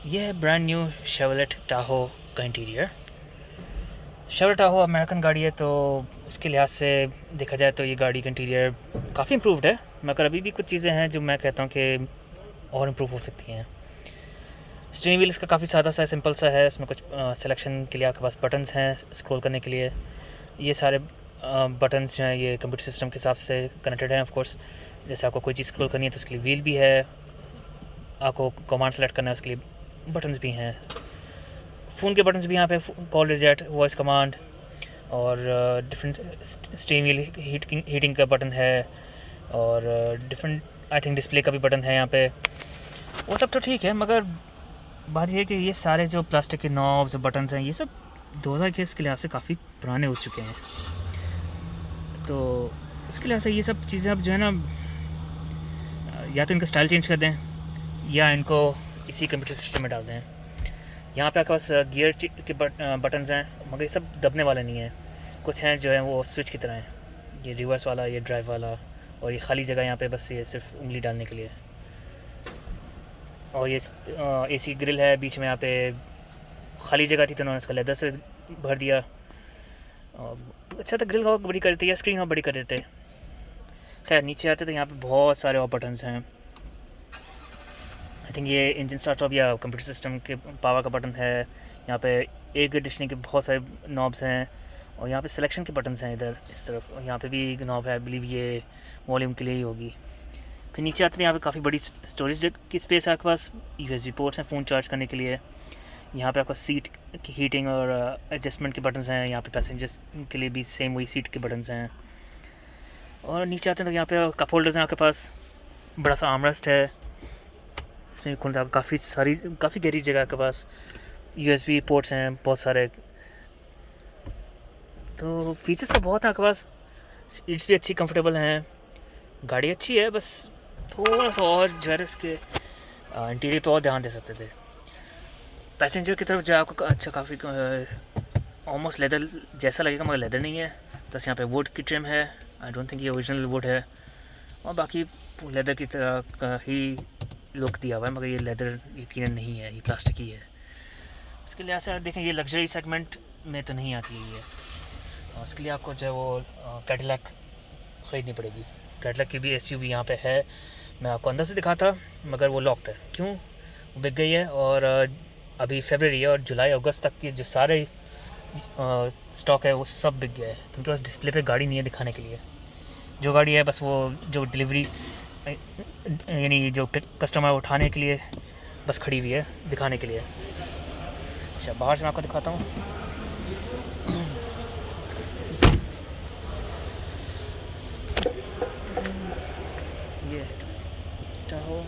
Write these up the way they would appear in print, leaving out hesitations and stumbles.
ये है brand new Chevrolet Tahoe का इंटीरियर। शेवलेट टाहो अमेरिकन गाड़ी है, तो उसके लिहाज से देखा जाए तो ये गाड़ी का इंटीरियर काफ़ी इम्प्रूव्ड है, मगर अभी भी कुछ चीज़ें हैं जो मैं कहता हूँ कि और इम्प्रूव हो सकती हैं। स्टीयरिंग व्हील इसका काफ़ी सादा सा सिंपल सा है। इसमें कुछ सिलेक्शन के लिए आपके पास बटन्स हैं स्क्रॉल करने के लिए। ये सारे बटन्स जो हैं ये कंप्यूटर सिस्टम के हिसाब से कनेक्टेड हैं। ऑफ कोर्स जैसे आपको कोई चीज़ स्क्रॉल करनी है तो उसके लिए व्हील भी है, आपको कमांड सेलेक्ट करना है उसके लिए बटन्स भी हैं। फ़ोन के बटन्स भी यहाँ पे कॉल रिजेक्ट, वॉइस कमांड और डिफरेंट स्टीयरिंग व्हील हीटिंग का बटन है और डिफरेंट आई थिंक डिस्प्ले का भी बटन है यहाँ पे। वो सब तो ठीक है, मगर बात यह है कि ये सारे जो प्लास्टिक के नॉब्स बटन्स हैं ये सब 2000 के इसके लिहाज से काफ़ी पुराने हो चुके हैं। तो इसके लिहाज से ये सब चीज़ें अब जो है ना, या तो इनका स्टाइल चेंज कर दें या इनको इसी कंप्यूटर सिस्टम में डाल दें। यहाँ पे आपके पास गियर के बटन्स हैं, मगर ये सब दबने वाले नहीं हैं। कुछ हैं जो हैं वो स्विच की तरह हैं, ये रिवर्स वाला, ये ड्राइव वाला, और ये खाली जगह यहाँ पे बस ये सिर्फ उंगली डालने के लिए। और ये एसी ग्रिल है बीच में, यहाँ पे खाली जगह थी तो उन्होंने उसका लेदर से भर दिया। अच्छा था, ग्रिल और बड़ी कर देते या स्क्रीन और बड़ी कर देते। खैर नीचे आते तो यहाँ पे बहुत सारे और बटन्स हैं। आई थिंक ये इंजन स्टार्ट ऑफ या कंप्यूटर सिस्टम के पावर का बटन है। यहाँ पे एयर कंडीशनिंग के बहुत सारे नॉब्स हैं और यहाँ पे सिलेक्शन के बटन्स हैं इधर इस तरफ, और यहाँ पे भी एक नॉब है, आई बिलीव ये वॉल्यूम के लिए ही होगी। फिर नीचे आते हैं, यहाँ पे काफ़ी बड़ी स्टोरेज की स्पेस है आपके पास। यूएसबी पोर्ट्स हैं फ़ोन चार्ज करने के लिए। यहाँ पे आपका सीट की हीटिंग और एडजस्टमेंट के बटन्स हैं। यहाँ पे पैसेंजर्स के लिए भी सेम वही सीट के बटन्स हैं। और नीचे आते हैं तो यहाँ पे कप होल्डर्स हैं आपके पास, बड़ा सा आर्मरेस्ट है, इसमें खुलता काफ़ी गहरी जगह आपके पास। यूएसबी पोर्ट्स हैं बहुत सारे। तो फीचर्स तो बहुत हैं आपके पास, सीट्स भी अच्छी कंफर्टेबल हैं, गाड़ी अच्छी है, बस थोड़ा सा और जो है इसके इंटीरियर पे और ध्यान दे सकते थे। पैसेंजर की तरफ जो है आपको अच्छा काफ़ी ऑलमोस्ट लेदर जैसा लगेगा, मगर लेदर नहीं है। प्लस यहाँ पे वुड की ट्रिम है, आई डोंट थिंक ये ओरिजिनल वुड है, और बाकी लेदर की तरह का ही लुक दिया हुआ है, मगर ये लेदर यकीनन नहीं है, ये प्लास्टिक ही है। उसके लिहाज से देखें ये लग्जरी सेगमेंट में तो नहीं आती है ये, और उसके लिए आपको जो है वो कैडिलैक ख़रीदनी पड़ेगी। कैडिलैक की भी एसयूवी यहाँ पे है, मैं आपको अंदर से दिखाता मगर वो लॉक्ड है। क्यों? वो बिक गई है, और अभी फरवरी और जुलाई अगस्त तक की जो सारे स्टॉक है वो सब बिक गया है। तो उनके पास डिस्प्ले पे गाड़ी नहीं है दिखाने के लिए। जो गाड़ी है बस वो जो डिलीवरी यानी जो कस्टमर उठाने के लिए बस खड़ी हुई है दिखाने के लिए। अच्छा, बाहर से मैं आपको दिखाता हूँ। ये टाहो,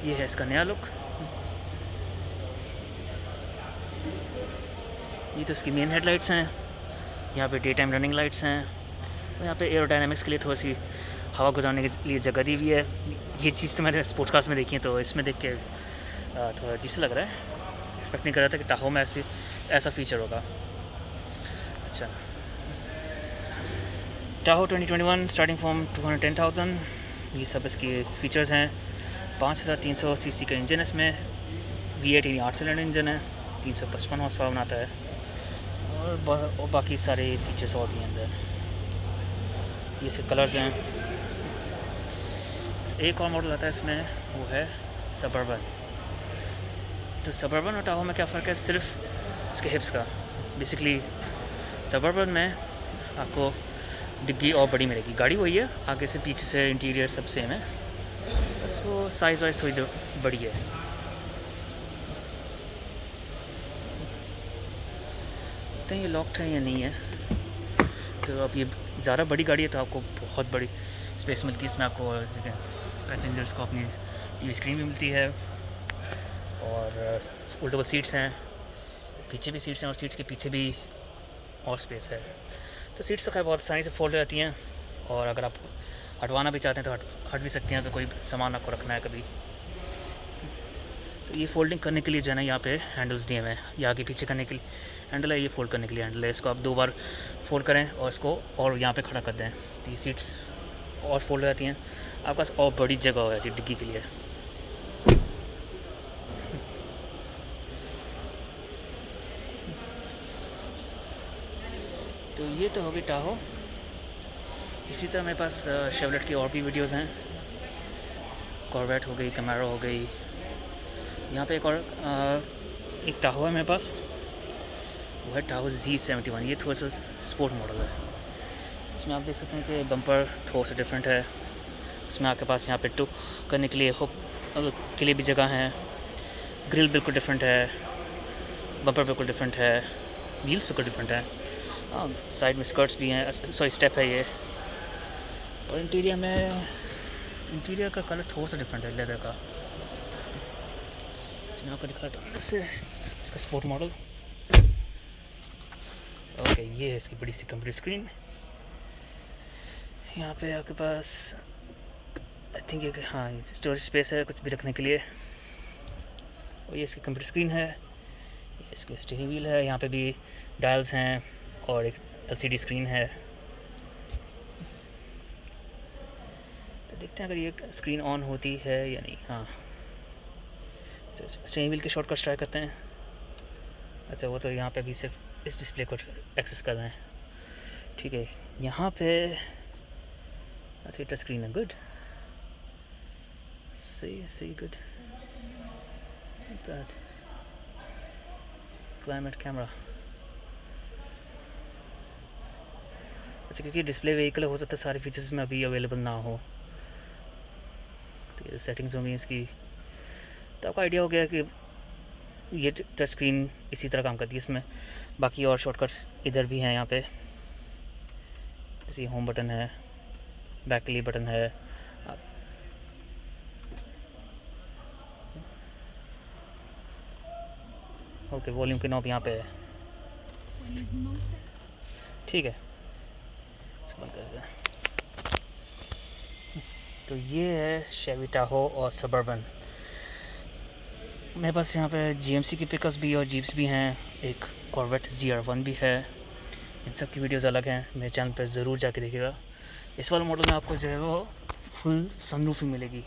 ये है इसका नया लुक। ये तो इसकी मेन हेडलाइट्स हैं, यहाँ पे डे टाइम रनिंग लाइट्स हैं, और यहाँ पे एरोडायनामिक्स के लिए थोड़ी सी हवा गुजारने के लिए जगह दी हुई है। ये चीज़ तो मैंने स्पोर्ट्स कार्स में देखी है, तो इसमें देख के थोड़ा अजीब से लग रहा है। एक्सपेक्ट नहीं कर रहा था कि टाहो में ऐसा फीचर होगा। अच्छा, टाहो 2021 स्टार्टिंग फ्रॉम 210,000, ये सब इसकी फ़ीचर्स हैं। 5300 सीसी का इंजन है इसमें, V8 यानी 8 सिलेंडर इंजन है, 355 हॉर्स पावर बनाता है, और बाकी सारे फीचर्स और भी हैं अंदर। ये इसके कलर्स हैं। एक और मॉडल आता है इसमें, वो है सबर्बन। तो सबर्बन और टाहो में क्या फ़र्क है? सिर्फ उसके हिप्स का। बेसिकली सबर्बन में आपको डिग्गी और बड़ी मिलेगी, गाड़ी वही है, आगे से पीछे से इंटीरियर सब सेम है, बस वो साइज़ वाइज थोड़ी बड़ी है। तो ये लॉक्ड है या नहीं है? तो अब ये ज़्यादा बड़ी गाड़ी है तो आपको बहुत बड़ी स्पेस मिलती है इसमें। आपको पैसेंजर्स को अपनी टीवी स्क्रीन भी मिलती है, और फोल्डेबल सीट्स हैं, पीछे भी सीट्स हैं, और सीट्स के पीछे भी और स्पेस है। तो सीट्स तो खैर बहुत आसानी से फोल्ड हो जाती हैं, और अगर आप हटवाना भी चाहते हैं तो हट भी सकते हैं अगर कोई सामान आपको रखना है कभी। तो ये फोल्डिंग करने के लिए जो है ना, यहाँ पे हैंडल्स दिए हुए हैं। ये आगे पीछे करने के लिए हैंडल है, ये फोल्ड करने के लिए हैंडल है। इसको आप 2 बार फोल्ड करें और इसको और यहाँ पे खड़ा कर दें, तो ये सीट्स और फोल्ड हो जाती हैं, आपके पास और बड़ी जगह हो जाती है डिग्गी के लिए। तो ये तो होगी टाहो। इसी तरह मेरे पास शेवलेट की और भी वीडियोस हैं। कॉर्वेट हो गई, कैमरो हो गई। यहाँ पे एक टाहो है मेरे पास, वो है टाहो Z71। ये थोड़ा सा स्पोर्ट मॉडल है। इसमें आप देख सकते हैं कि बम्पर थोड़ा सा डिफरेंट है। इसमें आपके पास यहाँ पे टू करने के लिए हुक के लिए भी जगह है। ग्रिल बिल्कुल डिफरेंट है, बम्पर बिल्कुल डिफरेंट है, व्हील्स बिल्कुल डिफरेंट है। साइड में स्कर्ट्स भी हैं, सॉरी स्टेप है ये। और इंटीरियर का कलर थोड़ा सा डिफरेंट है लेदर का। मैं आपको दिखाता हूँ ऐसे इसका स्पोर्ट मॉडल। ओके, ये है इसकी बड़ी सी कंप्यूटर स्क्रीन। यहाँ पे आपके पास आई थिंक एक स्टोरेज स्पेस है कुछ भी रखने के लिए। और ये इसकी कंप्यूटर स्क्रीन है, ये इसकी स्टीयरिंग व्हील है। यहाँ पे भी डायल्स हैं और एक LCD स्क्रीन है। तो देखते हैं अगर ये स्क्रीन ऑन होती है या नहीं। हाँ, स्टीयरिंग व्हील के शॉर्टकट ट्राई करते हैं। अच्छा, वो तो यहाँ पे भी सिर्फ इस डिस्प्ले को एक्सेस कर रहे हैं। ठीक है, यहाँ पे अच्छा टच स्क्रीन है, गुड, सही गुड, बैड। क्लाइमेट कैमरा, अच्छा क्योंकि डिस्प्ले व्हीकल हो सकता है सारे फीचर्स में अभी अवेलेबल ना हो। तो ये सेटिंग्स होंगी इसकी, तो आपको आइडिया हो गया कि ये टच स्क्रीन इसी तरह काम करती है इसमें। बाकी और शॉर्टकट्स इधर भी हैं यहाँ पे, जैसे होम बटन है, बैक के लिए बटन है। ओके, वॉल्यूम के नॉब यहाँ पे है। ठीक है, इसको बंद कर दें। तो ये है शेवी टाहो और सबर्बन। मेरे पास यहाँ पे GMC की पिकअप्स भी और जीप्स भी हैं, एक कॉर्वेट ZR1 भी है। इन सब की वीडियोस अलग हैं, मेरे चैनल पर ज़रूर जाके देखिएगा। इस वाले मॉडल में आपको जो है वो फुल सनरूफ ही मिलेगी।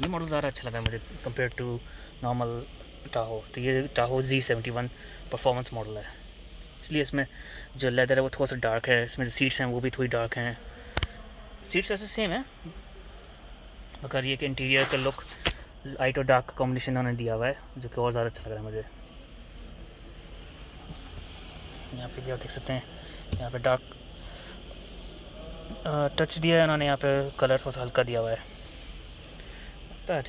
ये मॉडल ज़्यादा अच्छा लगा मुझे कंपेयर टू नॉर्मल टाहो। तो ये टाहो Z71 परफॉर्मेंस मॉडल है, इसलिए इसमें जो लेदर है वो थोड़ा सा डार्क है। इसमें जो सीट्स हैं वो भी थोड़ी डार्क हैं। सीट्स वैसे सेम है, मगर ये कि इंटीरियर का लुक लाइट और डार्क का कॉम्बिनेशन उन्होंने दिया हुआ है, जो कि और ज़्यादा अच्छा लग रहा है मुझे। यहाँ पे भी आप देख सकते हैं, यहाँ पे डार्क टच दिया है उन्होंने, यहाँ पे कलर थोड़ा सा हल्का दिया हुआ है। बट